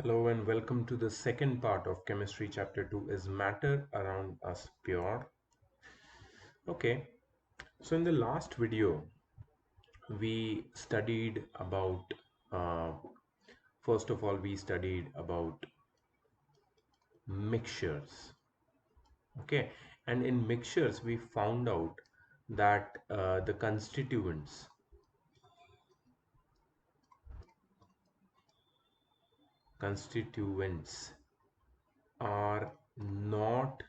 Hello and welcome to the second part of chemistry chapter 2 is matter around us pure. Okay, so in the last video we studied about uh, first of all we studied about mixtures. Okay, and in mixtures we found out that the constituents are not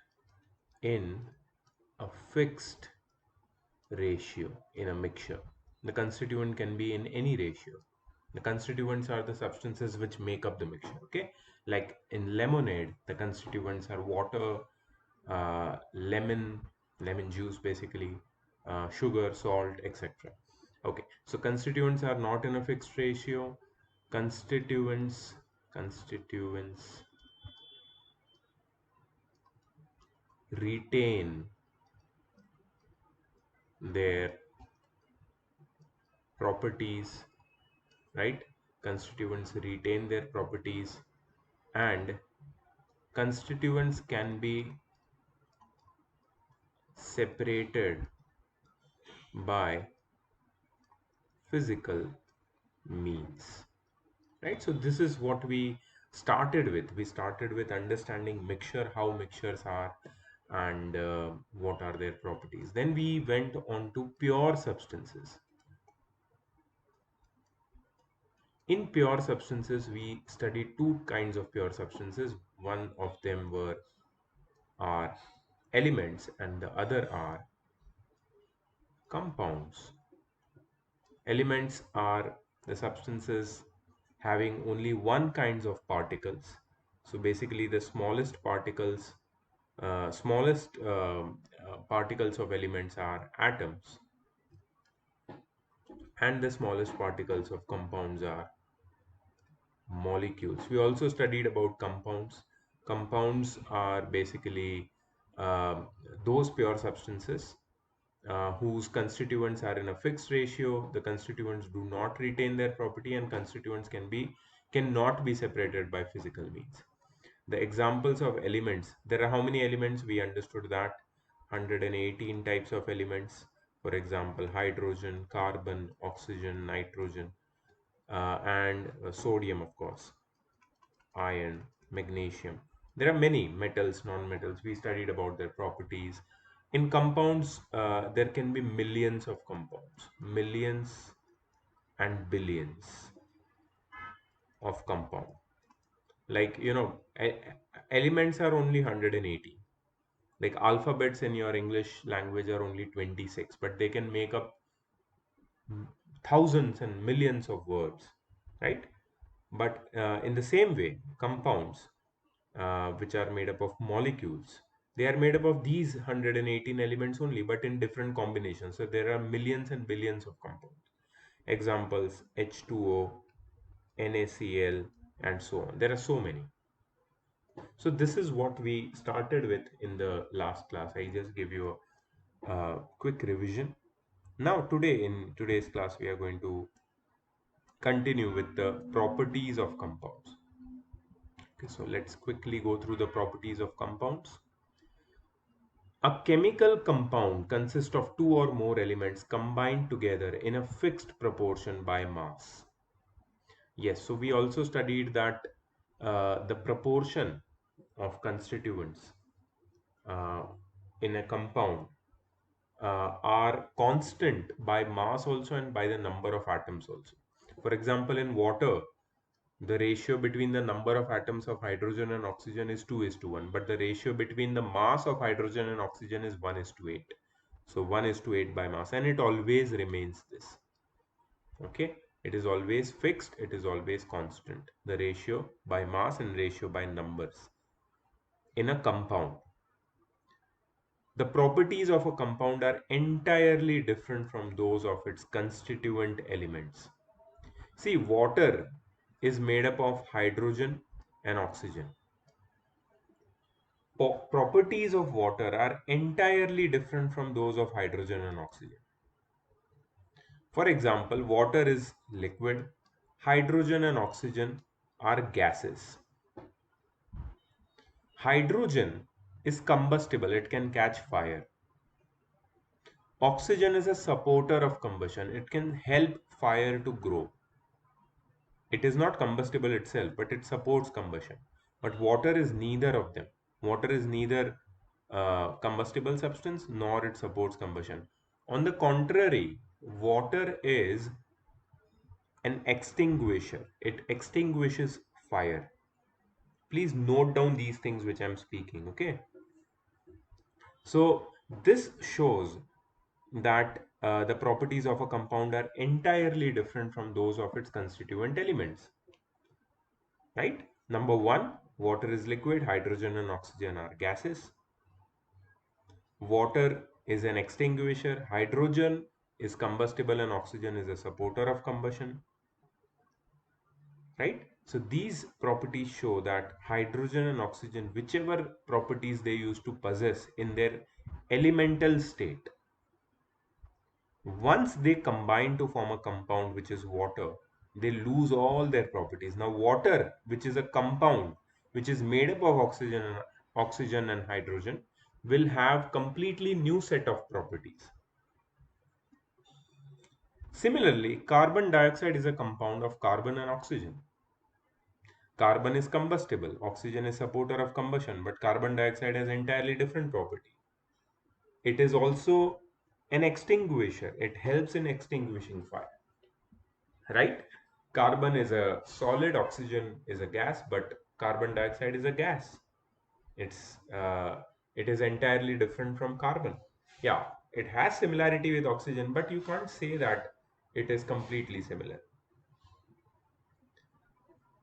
in a fixed ratio in a mixture. The constituent can be in any ratio. The constituents are the substances which make up the mixture. Okay, like in lemonade, the constituents are water, lemon juice basically, sugar, salt, etc. Okay, so constituents are not in a fixed ratio. Constituents retain their properties, right? Constituents retain their properties, and constituents can be separated by physical means, right? So this is what we started with. We started with understanding mixture, how mixtures are, and what are their properties. Then we went on to pure substances. In pure substances we studied two kinds of pure substances. One of them are elements and the other are compounds. Elements are the substances having only one kinds of particles. So basically the smallest particles of elements are atoms, and the smallest particles of compounds are molecules. We also studied about compounds. Compounds are basically those pure substances whose constituents are in a fixed ratio. The constituents do not retain their property, and constituents cannot be separated by physical means. The examples of elements, there are how many elements? We understood that 118 types of elements. For example, hydrogen, carbon, oxygen, nitrogen, and sodium, of course, iron, magnesium. There are many metals, non-metals. We studied about their properties. In compounds, there can be millions of compounds, millions and billions of compound. Like, elements are only 180. Like alphabets in your English language are only 26, but they can make up thousands and millions of words, right? But in the same way, compounds, which are made up of molecules, they are made up of these 118 elements only, but in different combinations. So there are millions and billions of compounds. Examples: H2O, NaCl, and so on. There are so many. So this is what we started with in the last class. I just give you a quick revision. Now today, in today's class, we are going to continue with the properties of compounds. Okay, so let's quickly go through the properties of compounds. A chemical compound consists of two or more elements combined together in a fixed proportion by mass. Yes, so we also studied that the proportion of constituents uh, in a compound are constant by mass also and by the number of atoms also. For example, in water, the ratio between the number of atoms of hydrogen and oxygen is 2 is to 1, but the ratio between the mass of hydrogen and oxygen is 1 is to 8. So 1 is to 8 by mass, and it always remains this. Okay, it is always fixed, it is always constant. The ratio by mass and ratio by numbers in a compound. The properties of a compound are entirely different from those of its constituent elements. See, water is made up of hydrogen and oxygen. Properties of water are entirely different from those of hydrogen and oxygen. For example, water is liquid, hydrogen and oxygen are gases. Hydrogen is combustible, it can catch fire. Oxygen is a supporter of combustion, it can help fire to grow. It is not combustible itself, but it supports combustion. But water is neither of them. Water is neither combustible substance nor it supports combustion. On the contrary, water is an extinguisher. It extinguishes fire. Please note down these things which I'm speaking, okay? So this shows that the properties of a compound are entirely different from those of its constituent elements, right? Number one, water is liquid, hydrogen and oxygen are gases. Water is an extinguisher, hydrogen is combustible and oxygen is a supporter of combustion, right? So these properties show that hydrogen and oxygen, whichever properties they used to possess in their elemental state, once they combine to form a compound which is water, they lose all their properties. Now, water, which is a compound which is made up of oxygen and hydrogen, will have completely new set of properties. Similarly, carbon dioxide is a compound of carbon and oxygen. Carbon is combustible, oxygen is supporter of combustion, but carbon dioxide has entirely different property. It is also an extinguisher. It helps in extinguishing fire, right? Carbon is a solid, oxygen is a gas, but carbon dioxide is a gas. It's it is entirely different from carbon. Yeah, it has similarity with oxygen, but you can't say that it is completely similar.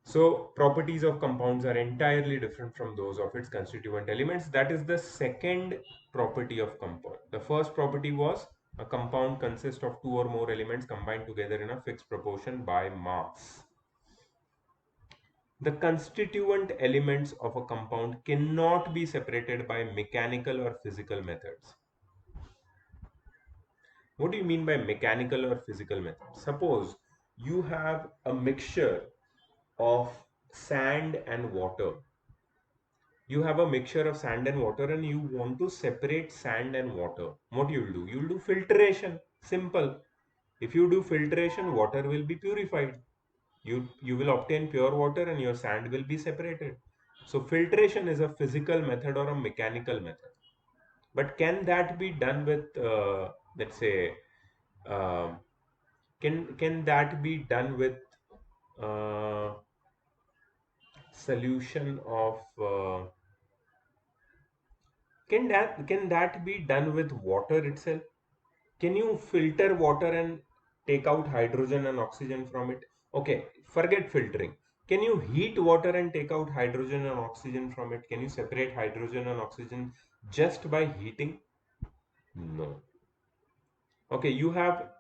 So properties of compounds are entirely different from those of its constituent elements. That is the second property of compound. The first property was a compound consists of two or more elements combined together in a fixed proportion by mass. The constituent elements of a compound cannot be separated by mechanical or physical methods. What do you mean by mechanical or physical methods? Suppose you have a mixture of sand and water. You have a mixture of sand and water and you want to separate sand and water. What you will do? You will do filtration. Simple. If you do filtration, water will be purified. You will obtain pure water and your sand will be separated. So filtration is a physical method or a mechanical method. But can that be done with, let's say, um can that be done with uh, solution of can that be done with water itself? Can you filter water and take out hydrogen and oxygen from it? Okay, forget filtering. Can you heat water and take out hydrogen and oxygen from it? Can you separate hydrogen and oxygen just by heating? No. Okay, you have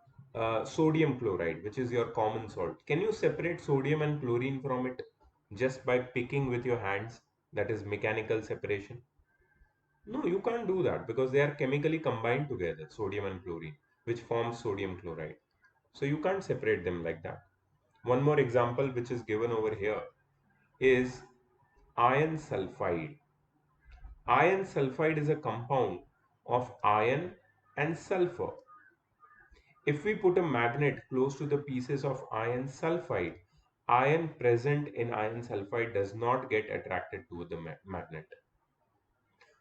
sodium chloride, which is your common salt. Can you separate sodium and chlorine from it just by picking with your hands? That is mechanical separation. No, you can't do that because they are chemically combined together, sodium and chlorine, which forms sodium chloride. So you can't separate them like that. One more example which is given over here is iron sulfide. Iron sulfide is a compound of iron and sulfur. If we put a magnet close to the pieces of iron sulfide, iron present in iron sulfide does not get attracted to the magnet.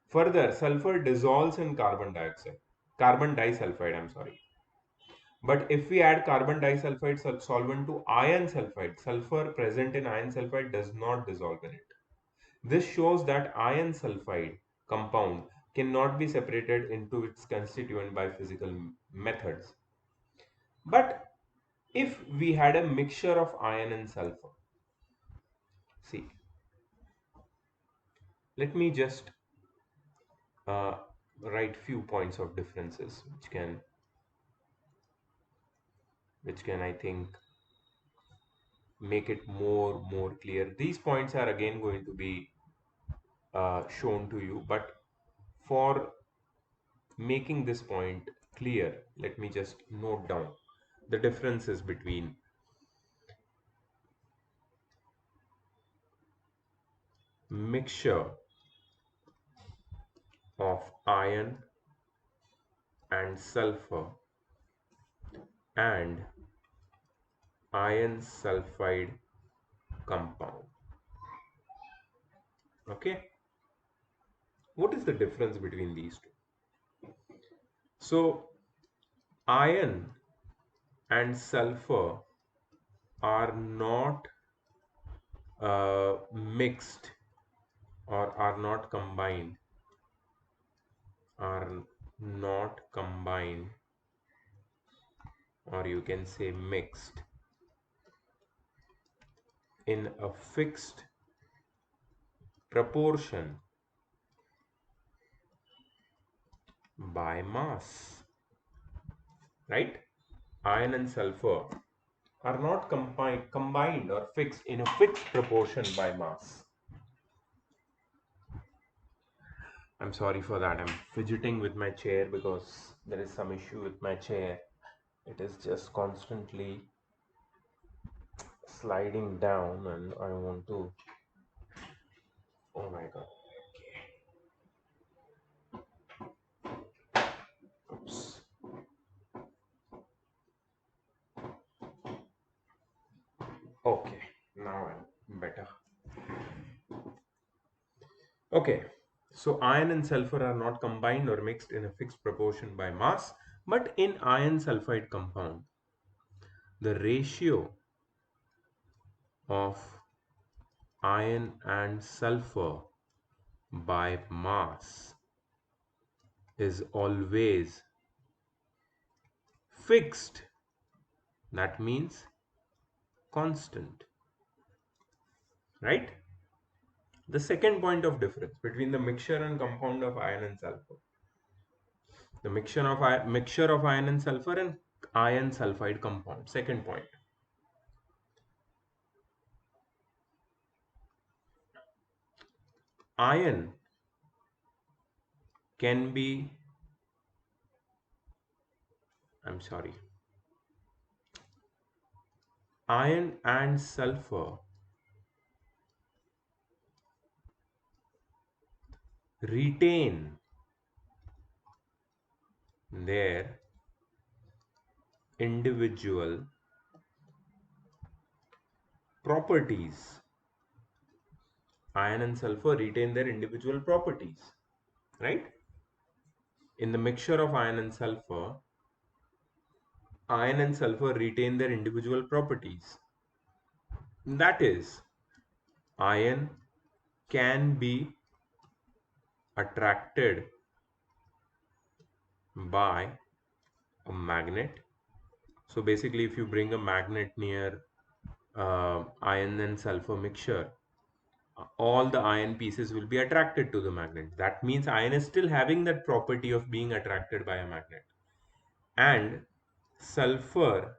Further, sulfur dissolves in carbon disulfide, I'm sorry. But if we add carbon disulfide solvent to iron sulfide, sulfur present in iron sulfide does not dissolve in it. This shows that iron sulfide compound cannot be separated into its constituent by physical methods. But if we had a mixture of iron and sulfur, see, let me just uh, write few points of differences which can I think make it more clear. These points are again going to be shown to you, but for making this point clear, let me just note down the differences between mixture of iron and sulfur and iron sulfide compound. Okay, what is the difference between these two? So iron and sulfur are not mixed or are not combined, or you can say mixed in a fixed proportion by mass, right? Iron and sulfur are not combined or fixed in a fixed proportion by mass. I'm sorry for that. I'm fidgeting with my chair because there is some issue with my chair. It is just constantly sliding down and I want to. Oh my god. Oops. Okay, now I'm better. Okay, so iron and sulfur are not combined or mixed in a fixed proportion by mass, but in iron sulfide compound, the ratio of iron and sulfur by mass is always fixed. That means constant, right? The second point of difference between the mixture and compound of iron and sulfur. The mixture of iron and sulfur and iron sulfide compound. Second point. Iron can be, I'm sorry, iron and sulfur retain their individual properties. Iron and sulfur retain their individual properties, right? In the mixture of iron and sulfur retain their individual properties. That is, iron can be attracted by a magnet. So basically, if you bring a magnet near iron and sulfur mixture, all the iron pieces will be attracted to the magnet. That means iron is still having that property of being attracted by a magnet. And sulfur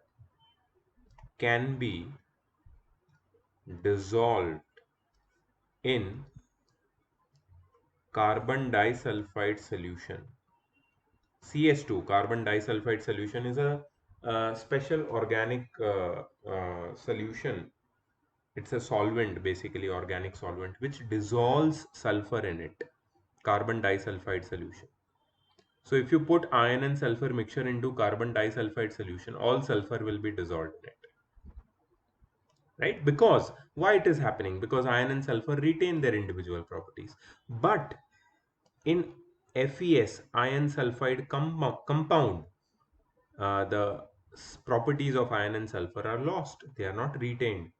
can be dissolved in carbon disulfide solution. CS2, carbon disulfide solution, is a special organic solution. It's a solvent, basically organic solvent, which dissolves sulfur in it, carbon disulfide solution. So if you put iron and sulfur mixture into carbon disulfide solution, all sulfur will be dissolved in it. Right? Because why it is happening? Because iron and sulfur retain their individual properties. But in FES, iron sulfide compound, the properties of iron and sulfur are lost. They are not retained.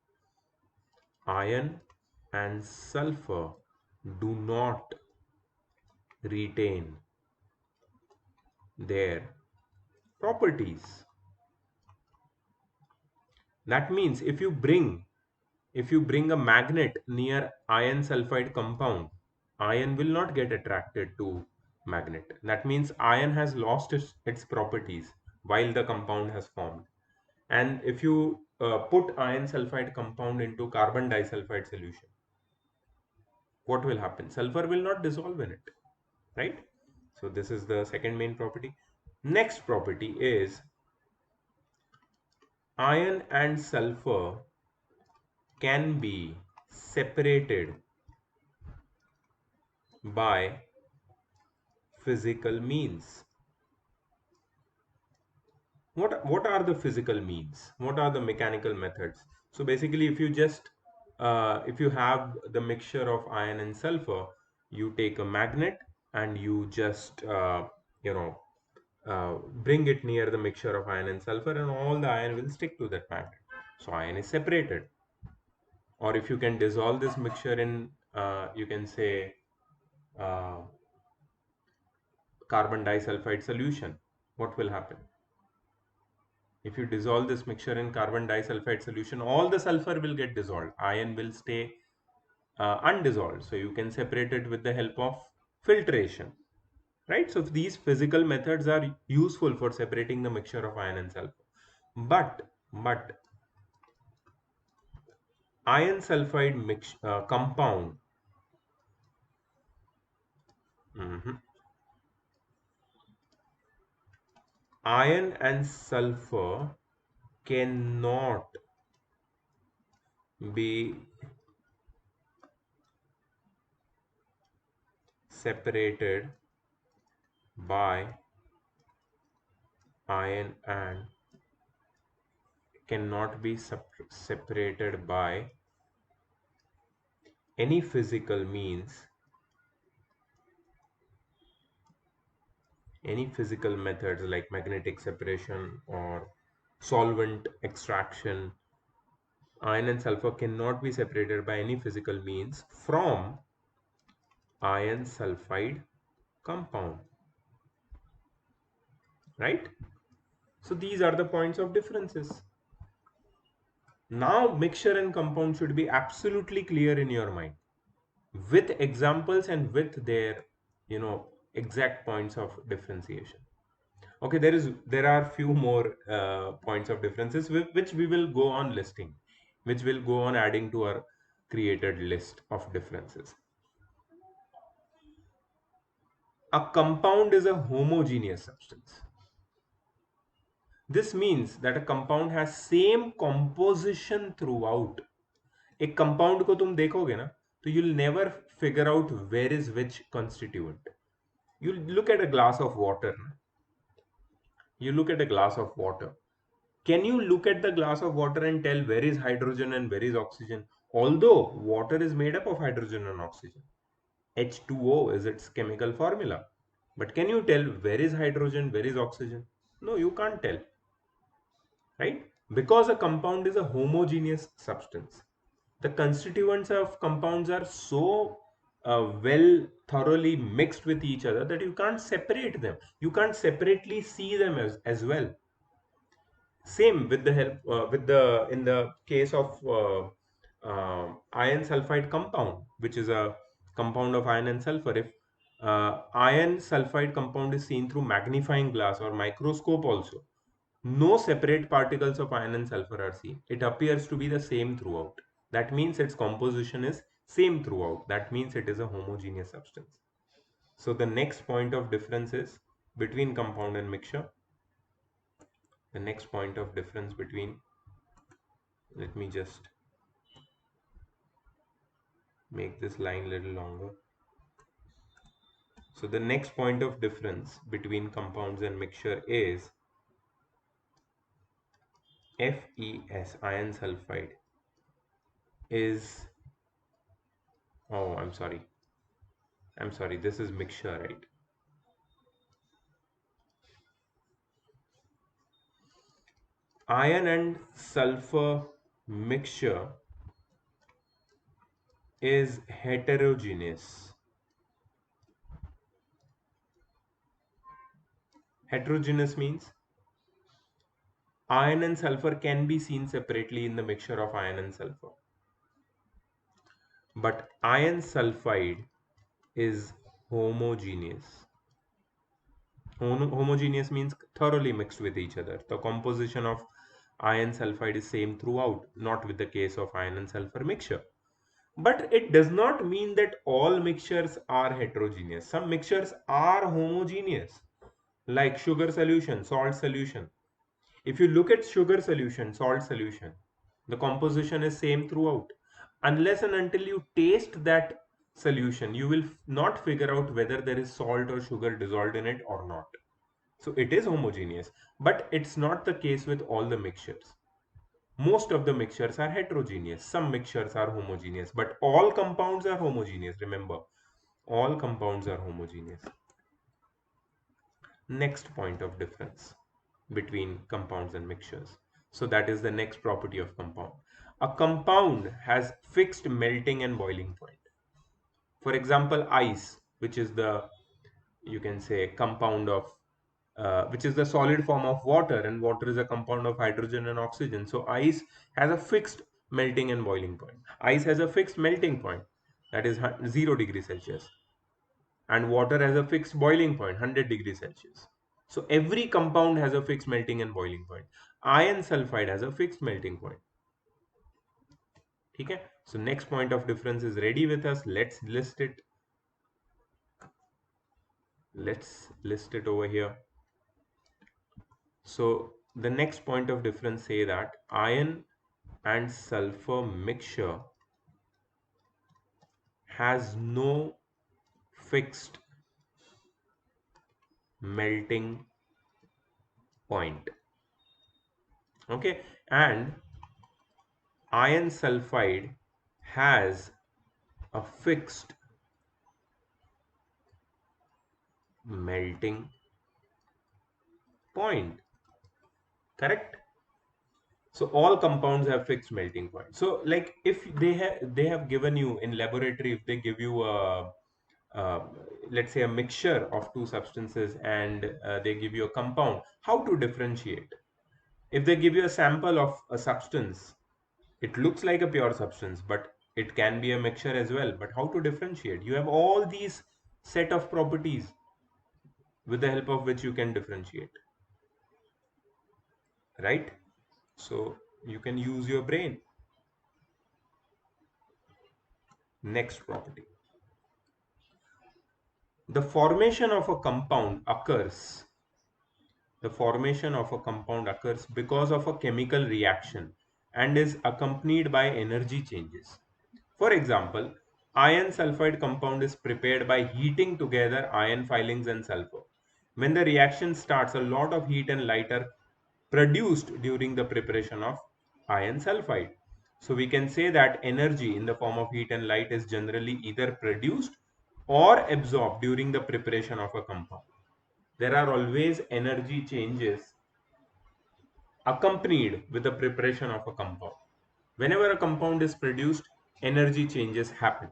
Iron and sulfur do not retain their properties. That means if you bring a magnet near iron sulfide compound, iron will not get attracted to magnet. That means iron has lost its properties while the compound has formed. And if you put iron sulfide compound into carbon disulfide solution, what will happen? Sulfur will not dissolve in it, right? So this is the second main property. Next property is iron and sulfur can be separated by physical means. What are the physical means? What are the mechanical methods? So basically, if you just if you have the mixture of iron and sulfur, you take a magnet and you just you know uh, bring it near the mixture of iron and sulfur, and all the iron will stick to that magnet. So iron is separated. Or if you can dissolve this mixture in you can say uh, carbon disulfide solution, what will happen? If you dissolve this mixture in carbon disulfide solution, all the sulfur will get dissolved. Iron will stay undissolved. So you can separate it with the help of filtration, right? So these physical methods are useful for separating the mixture of iron and sulfur. But iron sulfide compound, mhm, iron and sulfur cannot be separated by iron and cannot be separated by any physical means, any physical methods like magnetic separation or solvent extraction. Iron and sulfur cannot be separated by any physical means from iron sulfide compound, right? So these are the points of differences. Now mixture and compound should be absolutely clear in your mind with examples and with their exact points of differentiation. Okay, there are few more points of differences which we will go on listing, which will go on adding to our created list of differences. A compound is a homogeneous substance. This means that a compound has same composition throughout. एक compound को तुम देखोगे ना, तो you'll never figure out where is which constituent. You look at a glass of water. You look at a glass of water. Can you look at the glass of water and tell where is hydrogen and where is oxygen? Although water is made up of hydrogen and oxygen. H2O is its chemical formula. But can you tell where is hydrogen, where is oxygen? No, you can't tell, right? Because a compound is a homogeneous substance. The constituents of compounds are so well thoroughly mixed with each other that you can't separate them. You can't separately see them as well. Same with the help with the in the case of iron sulfide compound, which is a compound of iron and sulfur. If iron sulfide compound is seen through magnifying glass or microscope also, no separate particles of iron and sulfur are seen. It appears to be the same throughout. That means its composition is same throughout. That means it is a homogeneous substance. So the next point of difference is between compound and mixture. The next point of difference between, let me just make this line a little longer. So the next point of difference between compounds and mixture is FeS, iron sulfide, is, oh, I'm sorry, this is mixture, right? Iron and sulfur mixture is heterogeneous. Heterogeneous means iron and sulfur can be seen separately in the mixture of iron and sulfur. But iron sulfide is homogeneous. Homogeneous means thoroughly mixed with each other. The composition of iron sulfide is same throughout, not with the case of iron and sulfur mixture. But it does not mean that all mixtures are heterogeneous. Some mixtures are homogeneous, like sugar solution, salt solution. If you look at sugar solution, salt solution, the composition is same throughout. Unless and until you taste that solution, you will not figure out whether there is salt or sugar dissolved in it or not. So it is homogeneous, but it's not the case with all the mixtures. Most of the mixtures are heterogeneous. Some mixtures are homogeneous, but all compounds are homogeneous. Remember, all compounds are homogeneous. Next point of difference between compounds and mixtures. So that is the next property of compound. A compound has fixed melting and boiling point. For example, ice, which is the, you can say, compound of which is the solid form of water, and water is a compound of hydrogen and oxygen. So ice has a fixed melting and boiling point. Ice has a fixed melting point, that is 0 degrees Celsius, and water has a fixed boiling point, 100 degrees Celsius. So every compound has a fixed melting and boiling point. Iron sulfide has a fixed melting point. Okay? So next point of difference is ready with us. Let's list it. Let's list it over here. So the next point of difference say that iron and sulfur mixture has no fixed melting point. Okay, and iron sulfide has a fixed melting point. Correct? So all compounds have fixed melting point. So like if they have given you in laboratory, if they give you a uh, let's say a mixture of two substances, and they give you a compound, how to differentiate? If they give you a sample of a substance, it looks like a pure substance, but it can be a mixture as well. But how to differentiate? You have all these set of properties with the help of which you can differentiate, right? So you can use your brain. Next property. The formation of a compound occurs. The formation of a compound occurs because of a chemical reaction and is accompanied by energy changes. For example, iron sulfide compound is prepared by heating together iron filings and sulfur. When the reaction starts, a lot of heat and light are produced during the preparation of iron sulfide. So we can say that energy in the form of heat and light is generally either produced or absorbed during the preparation of a compound. There are always energy changes accompanied with the preparation of a compound. Whenever a compound is produced, energy changes happen.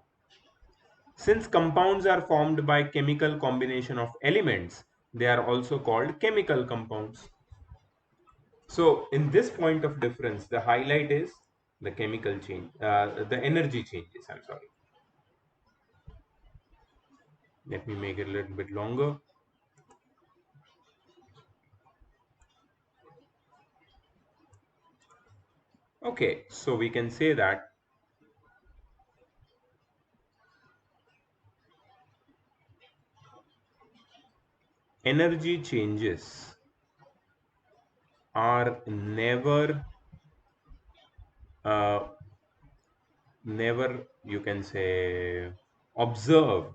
Since compounds are formed by chemical combination of elements, they are also called chemical compounds. So in this point of difference, the highlight is the chemical change, the energy changes. I'm sorry. Let me make it a little bit longer. Okay, so we can say that energy changes are uh, never, you can say, observed.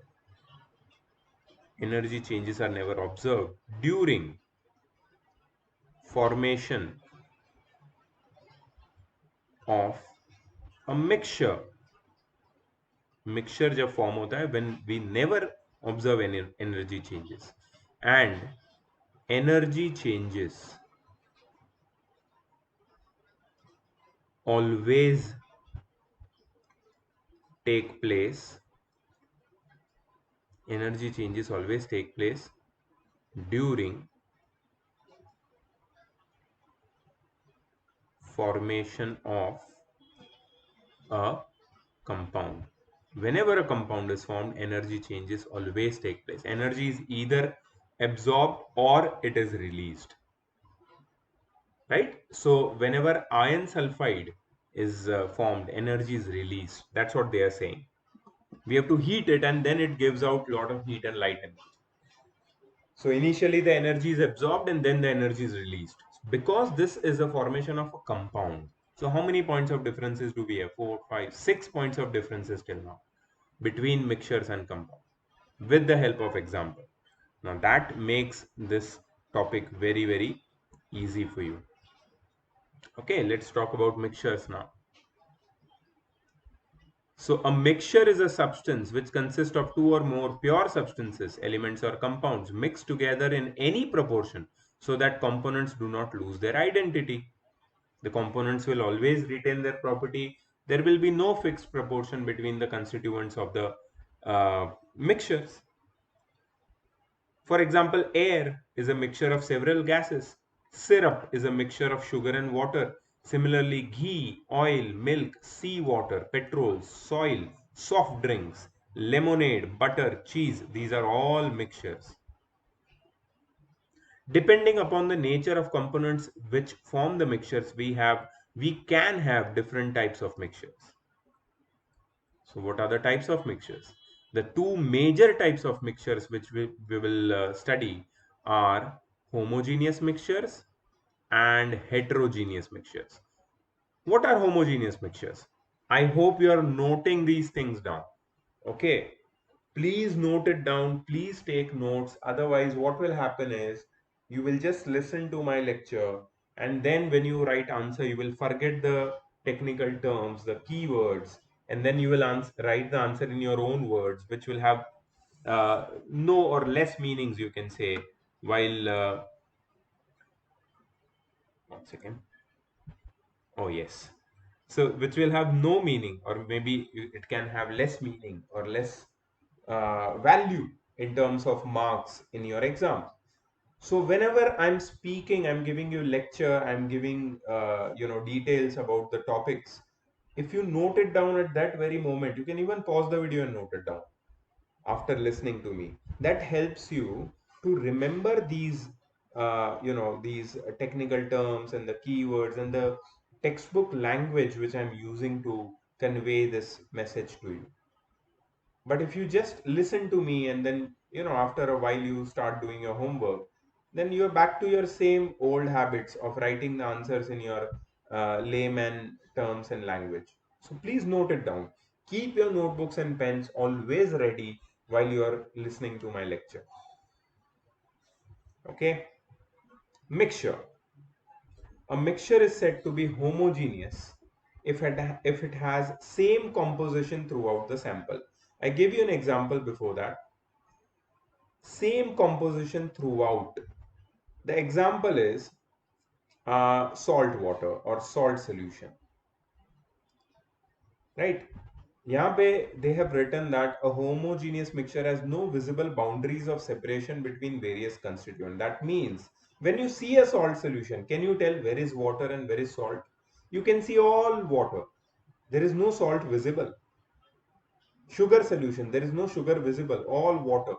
Energy changes are never observed during formation of a mixture. Mixture जब form होता है when we never observe any energy changes, and energy changes always take place. Energy changes always take place during formation of a compound. Whenever a compound is formed, energy changes always take place. Energy is either absorbed or it is released, right? So whenever iron sulfide is formed, energy is released. That's what they are saying. We have to heat it, and then it gives out a lot of heat and light energy. So initially the energy is absorbed and then the energy is released. Because this is a formation of a compound. So how many points of differences do we have? 4, 5, 6 points of differences till now. between mixtures and compounds with the help of example. Now that makes this topic very, very easy for you. Okay, let's talk about mixtures now. So a mixture is a substance which consists of two or more pure substances, elements or compounds mixed together in any proportion so that components do not lose their identity. The components will always retain their property. There will be no fixed proportion between the constituents of the mixtures. For example, air is a mixture of several gases. Syrup is a mixture of sugar and water. Similarly, ghee, oil, milk, seawater, petrol, soil, soft drinks, lemonade, butter, cheese, these are all mixtures. Depending upon the nature of components which form the mixtures we can have different types of mixtures. So what are the types of mixtures? The two major types of mixtures which we will study are homogeneous mixtures and heterogeneous mixtures. What are homogeneous mixtures? I hope you are noting these things down. Okay, please note it down. Please take notes. Otherwise, what will happen is you will just listen to my lecture, and then when you write answer, you will forget the technical terms, the keywords, and then you will write the answer in your own words, which will have no or less meanings, you can say. While 1 second. Oh, yes. So, which will have no meaning, or maybe it can have less meaning or less value in terms of marks in your exam. So, whenever I'm speaking, I'm giving you lecture, I'm giving details about the topics. If you note it down at that very moment, you can even pause the video and note it down after listening to me. That helps you to remember these technical terms and the keywords and the textbook language which I'm using to convey this message to you. But if you just listen to me and then, after a while you start doing your homework, then you're back to your same old habits of writing the answers in your layman terms and language. So please note it down. Keep your notebooks and pens always ready while you are listening to my lecture. Okay? Mixture. A mixture is said to be homogeneous if it has same composition throughout the sample. I gave you an example before that. Same composition throughout. The example is salt water or salt solution, right? यहाँ पे they have written that a homogeneous mixture has no visible boundaries of separation between various constituents. That means when you see a salt solution, can you tell where is water and where is salt? You can see all water. There is no salt visible. Sugar solution, there is no sugar visible, all water.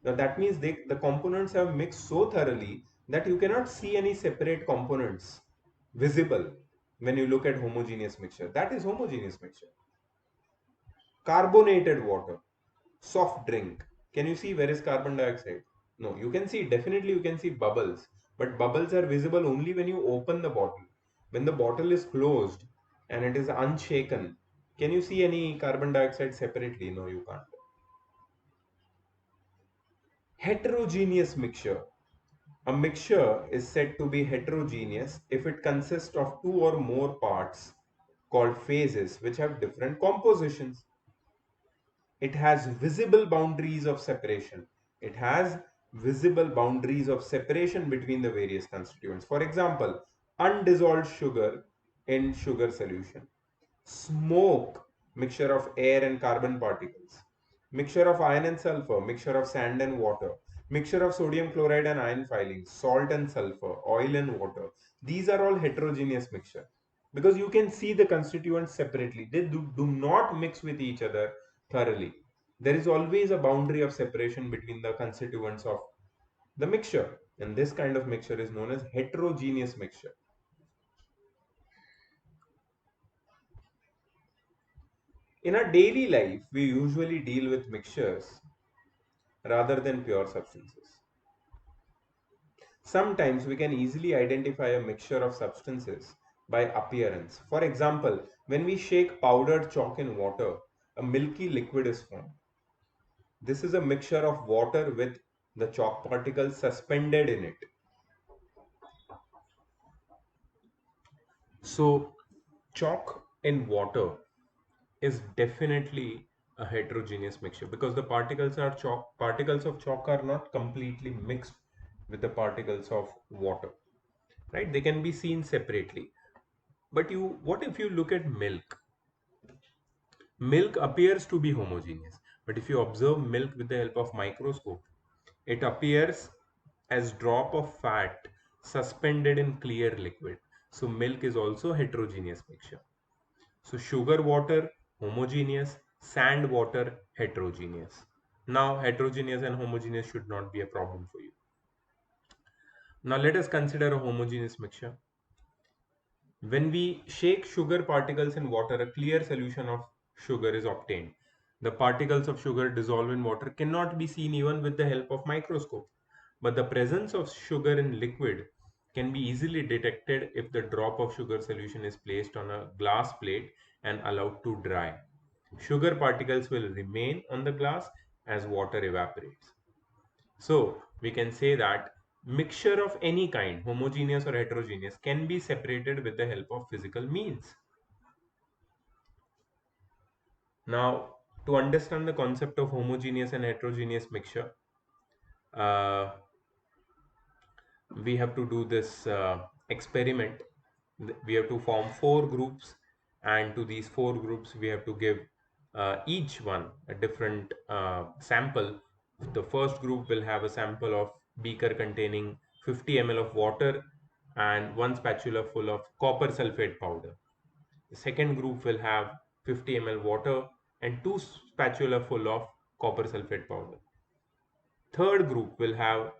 Now that means the components have mixed so thoroughly that you cannot see any separate components visible when you look at homogeneous mixture. That is homogeneous mixture. Carbonated water, soft drink. Can you see where is carbon dioxide? No, you can see, definitely you can see bubbles, but bubbles are visible only when you open the bottle. When the bottle is closed and it is unshaken, can you see any carbon dioxide separately? No, you can't. Heterogeneous mixture. A mixture is said to be heterogeneous if it consists of two or more parts called phases which have different compositions. It has visible boundaries of separation. It has visible boundaries of separation between the various constituents. For example, undissolved sugar in sugar solution. Smoke, mixture of air and carbon particles. Mixture of iron and sulfur, mixture of sand and water. Mixture of sodium chloride and iron filings, salt and sulfur, oil and water. These are all heterogeneous mixture because you can see the constituents separately. They do not mix with each other thoroughly. There is always a boundary of separation between the constituents of the mixture, and this kind of mixture is known as heterogeneous mixture. In our daily life, we usually deal with mixtures rather than pure substances. Sometimes we can easily identify a mixture of substances by appearance. For example, when we shake powdered chalk in water, a milky liquid is formed. This is a mixture of water with the chalk particles suspended in it. So, chalk in water is definitely a heterogeneous mixture because the particles of chalk are not completely mixed with the particles of water, right? They can be seen separately. But what if you look at milk? Milk appears to be homogeneous, but if you observe milk with the help of microscope, it appears as drop of fat suspended in clear liquid. So milk is also heterogeneous mixture. So sugar water homogeneous, sand water heterogeneous. Now heterogeneous and homogeneous should not be a problem for you. Now let us consider a homogeneous mixture. When we shake sugar particles in water, a clear solution of sugar is obtained. The particles of sugar dissolved in water cannot be seen even with the help of microscope. But the presence of sugar in liquid can be easily detected if the drop of sugar solution is placed on a glass plate and allowed to dry. Sugar particles will remain on the glass as water evaporates. So we can say that mixture of any kind, homogeneous or heterogeneous, can be separated with the help of physical means. Now, to understand the concept of homogeneous and heterogeneous mixture, uh, we have to do this experiment. We have to form four groups, and to these four groups, we have to give each one a different sample. The first group will have a sample of beaker containing 50 ml of water and one spatula full of copper sulfate powder. The second group will have 50 ml water and two spatula full of copper sulfate powder. Third group will have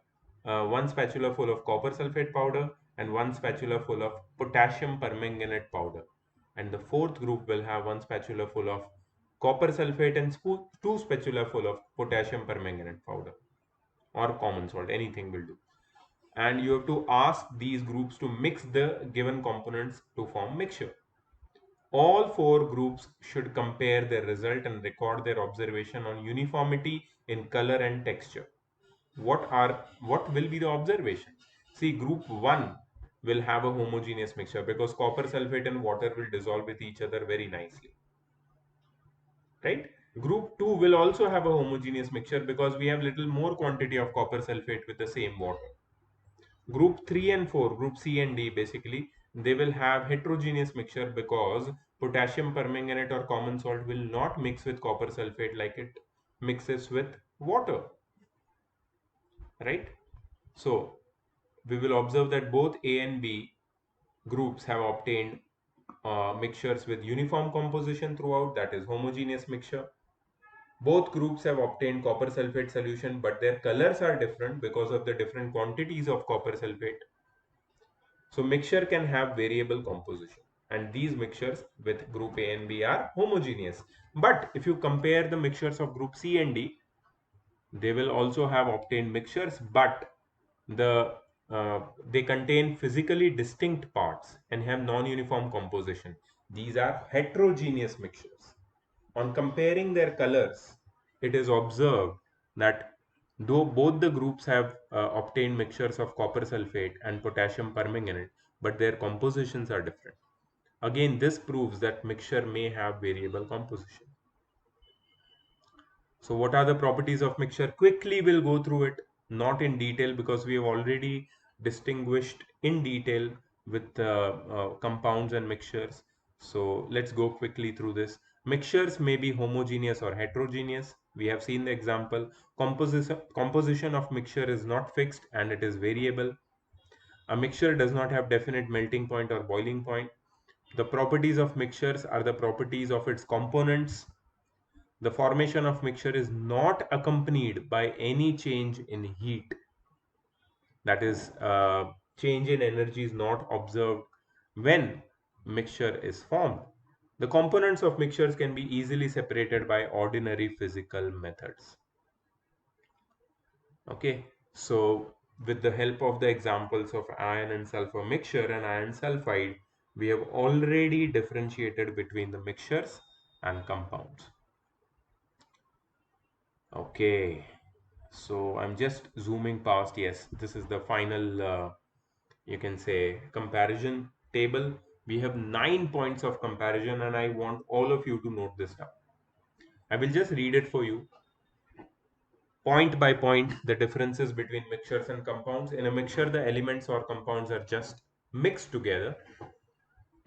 one spatula full of copper sulfate powder and one spatula full of potassium permanganate powder. And the fourth group will have one spatula full of copper sulfate and two spatula full of potassium permanganate powder or common salt, anything will do. And you have to ask these groups to mix the given components to form mixture. All four groups should compare their result and record their observation on uniformity in color and texture. What will be the observation? See, group 1 will have a homogeneous mixture because copper sulfate and water will dissolve with each other very nicely, right? Group 2 will also have a homogeneous mixture because we have little more quantity of copper sulfate with the same water. Group 3 and 4, group C and D, basically they will have heterogeneous mixture because potassium permanganate or common salt will not mix with copper sulfate like it mixes with water, right? So we will observe that both A and B groups have obtained mixtures with uniform composition throughout, that is homogeneous mixture. Both groups have obtained copper sulfate solution, but their colors are different because of the different quantities of copper sulfate. So mixture can have variable composition, and these mixtures with group A and B are homogeneous. But if you compare the mixtures of group C and D, they will also have obtained mixtures, but the they contain physically distinct parts and have non-uniform composition. These are heterogeneous mixtures. On comparing their colors, it is observed that though both the groups have obtained mixtures of copper sulfate and potassium permanganate, but their compositions are different. Again, this proves that mixture may have variable composition. So what are the properties of mixture? Quickly we'll go through it, not in detail because we have already distinguished in detail with compounds and mixtures. So let's go quickly through this. Mixtures may be homogeneous or heterogeneous. We have seen the example. Composition of mixture is not fixed and it is variable. A mixture does not have definite melting point or boiling point. The properties of mixtures are the properties of its components. The formation of mixture is not accompanied by any change in heat. That is, change in energy is not observed when mixture is formed. The components of mixtures can be easily separated by ordinary physical methods. Okay, so with the help of the examples of iron and sulfur mixture and iron sulfide, we have already differentiated between the mixtures and compounds. Okay, so I'm just zooming past. Yes, this is the final, you can say, comparison table. We have 9 points of comparison, and I want all of you to note this down. I will just read it for you, point by point, the differences between mixtures and compounds. In a mixture, the elements or compounds are just mixed together.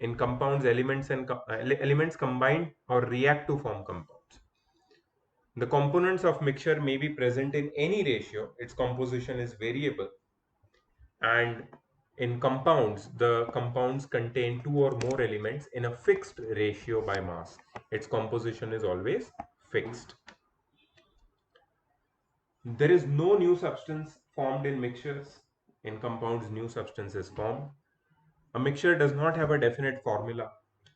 In compounds, elements combine or react to form compounds. The components of mixture may be present in any ratio. Its composition is variable. And in compounds, the compounds contain two or more elements in a fixed ratio by mass. Its composition is always fixed. There is no new substance formed in mixtures. In compounds, new substance is formed. A mixture does not have a definite formula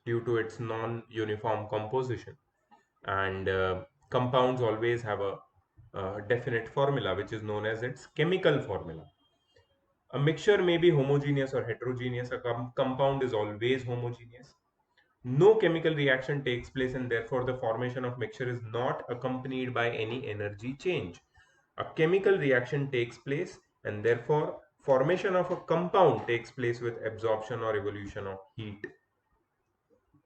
due to its non-uniform composition. And compounds always have a definite formula, which is known as its chemical formula. A mixture may be homogeneous or heterogeneous. A compound is always homogeneous. No chemical reaction takes place, and therefore the formation of mixture is not accompanied by any energy change. A chemical reaction takes place, and therefore formation of a compound takes place with absorption or evolution of heat.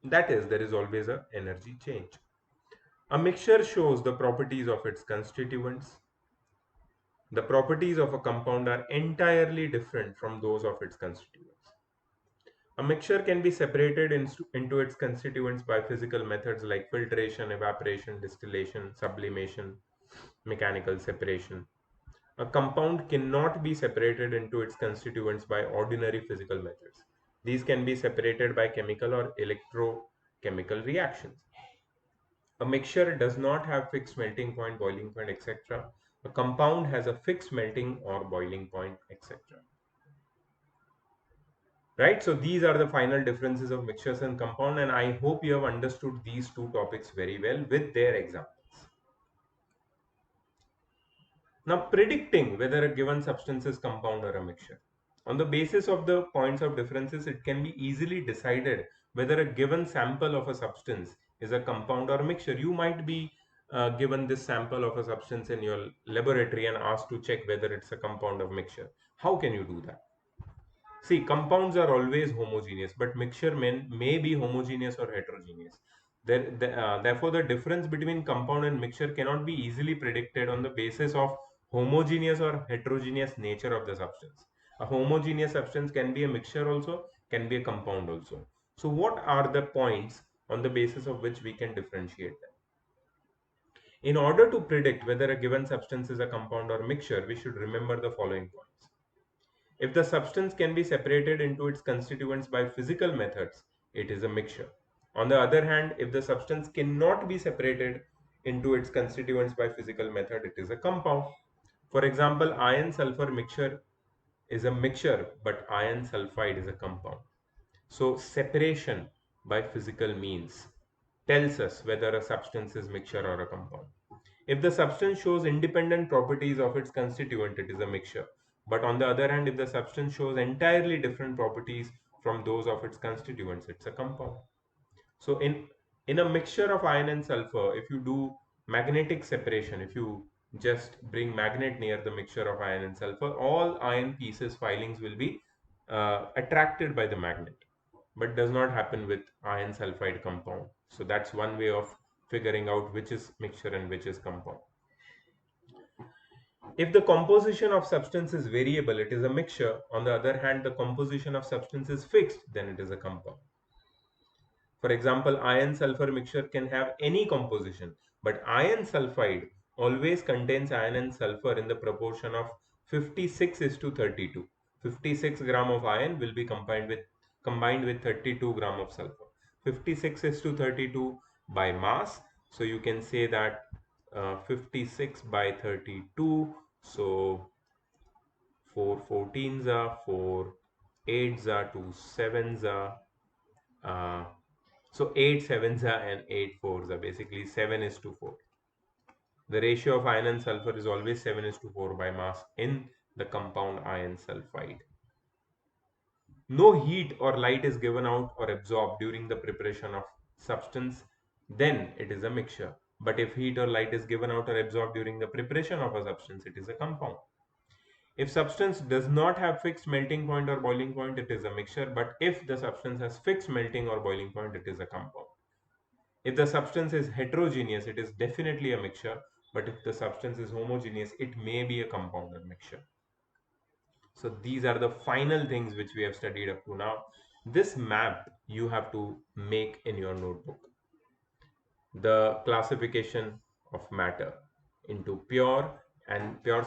That is, there is always a energy change. A mixture shows the properties of its constituents. The properties of a compound are entirely different from those of its constituents. A mixture can be separated into its constituents by physical methods like filtration, evaporation, distillation, sublimation, mechanical separation. A compound cannot be separated into its constituents by ordinary physical methods. These can be separated by chemical or electrochemical reactions. A mixture does not have fixed melting point, boiling point, etc. A compound has a fixed melting or boiling point, etc. Right? So these are the final differences of mixtures and compound, and I hope you have understood these two topics very well with their examples. Now, predicting whether a given substance is compound or a mixture. On the basis of the points of differences, it can be easily decided whether a given sample of a substance is a compound or mixture. You might be given this sample of a substance in your laboratory and asked to check whether it's a compound or mixture. How can you do that? See, compounds are always homogeneous, but mixture may be homogeneous or heterogeneous. Therefore, the difference between compound and mixture cannot be easily predicted on the basis of homogeneous or heterogeneous nature of the substance. A homogeneous substance can be a mixture also, can be a compound also. So, what are the points on the basis of which we can differentiate them? In order to predict whether a given substance is a compound or mixture, we should remember the following points. If the substance can be separated into its constituents by physical methods, it is a mixture. On the other hand, if the substance cannot be separated into its constituents by physical method, it is a compound. For example, iron sulfur mixture is a mixture, but iron sulfide is a compound. So, separation by physical means tells us whether a substance is mixture or a compound. If the substance shows independent properties of its constituent, it is a mixture. But on the other hand, if the substance shows entirely different properties from those of its constituents, it's a compound. So in a mixture of iron and sulfur, if you do magnetic separation, if you just bring magnet near the mixture of iron and sulfur, all iron pieces filings will be attracted by the magnet, but does not happen with iron sulfide compound. So that's one way of figuring out which is mixture and which is compound. If the composition of substance is variable, it is a mixture. On the other hand, the composition of substance is fixed, then it is a compound. For example, iron sulfur mixture can have any composition, but iron sulfide always contains iron and sulfur in the proportion of 56 is to 32. 56 gram of iron will be combined with 32 gram of sulfur. 56 is to 32 by mass. So you can say that 56 by 32. So 4 14s are 4 8s are 2 7s are uh, so 8 sevens are and 8 fours are basically 7 is to 4. The ratio of iron and sulfur is always 7 is to 4 by mass in the compound iron sulfide. No heat or light is given out or absorbed during the preparation of substance, then it is a mixture. But if heat or light is given out or absorbed during the preparation of a substance, it is a compound. If substance does not have fixed melting point or boiling point, it is a mixture. But if the substance has fixed melting or boiling point, it is a compound. If the substance is heterogeneous, it is definitely a mixture. But if the substance is homogeneous, it may be a compound or mixture. So these are the final things which we have studied up to now. This map you have to make in your notebook. The classification of matter into pure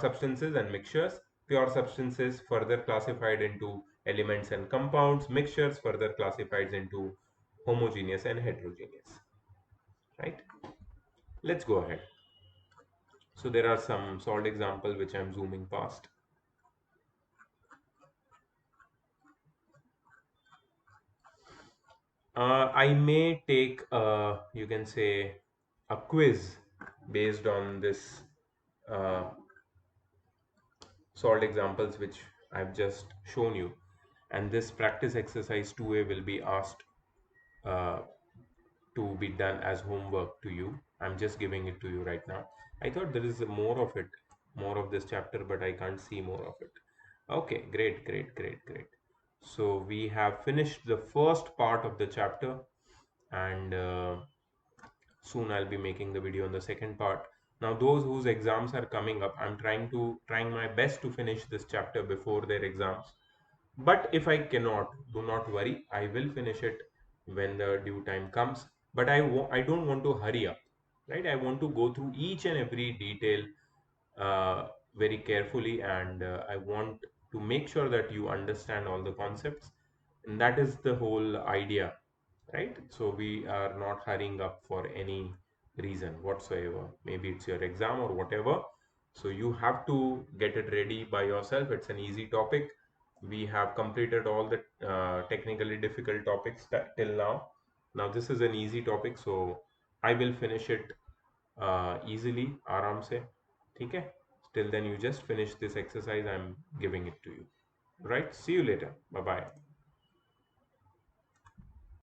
substances and mixtures. Pure substances further classified into elements and compounds. Mixtures further classified into homogeneous and heterogeneous. Right? Let's go ahead. So there are some solved example which I'm zooming past. I may take, you can say, a quiz based on this uh, solved examples which I've just shown you. And this practice exercise 2A will be asked uh, to be done as homework to you. I'm just giving it to you right now. I thought there is more of it, more of this chapter, but I can't see more of it. Okay, great, great, great, great. So we have finished the first part of the chapter, and soon I'll be making the video on the second part. Now, those whose exams are coming up, I'm trying my best to finish this chapter before their exams. But if I cannot, do not worry. I will finish it when the due time comes. But I don't want to hurry up, right? I want to go through each and every detail very carefully, and I want to make sure that you understand all the concepts. And that is the whole idea, right? So we are not hurrying up for any reason whatsoever. Maybe it's your exam or whatever. So you have to get it ready by yourself. It's an easy topic. We have completed all the technically difficult topics till now. Now this is an easy topic, so I will finish it easily, आराम से, ठीक है? Till then, you just finish this exercise I'm giving it to you. Right? See you later. Bye bye.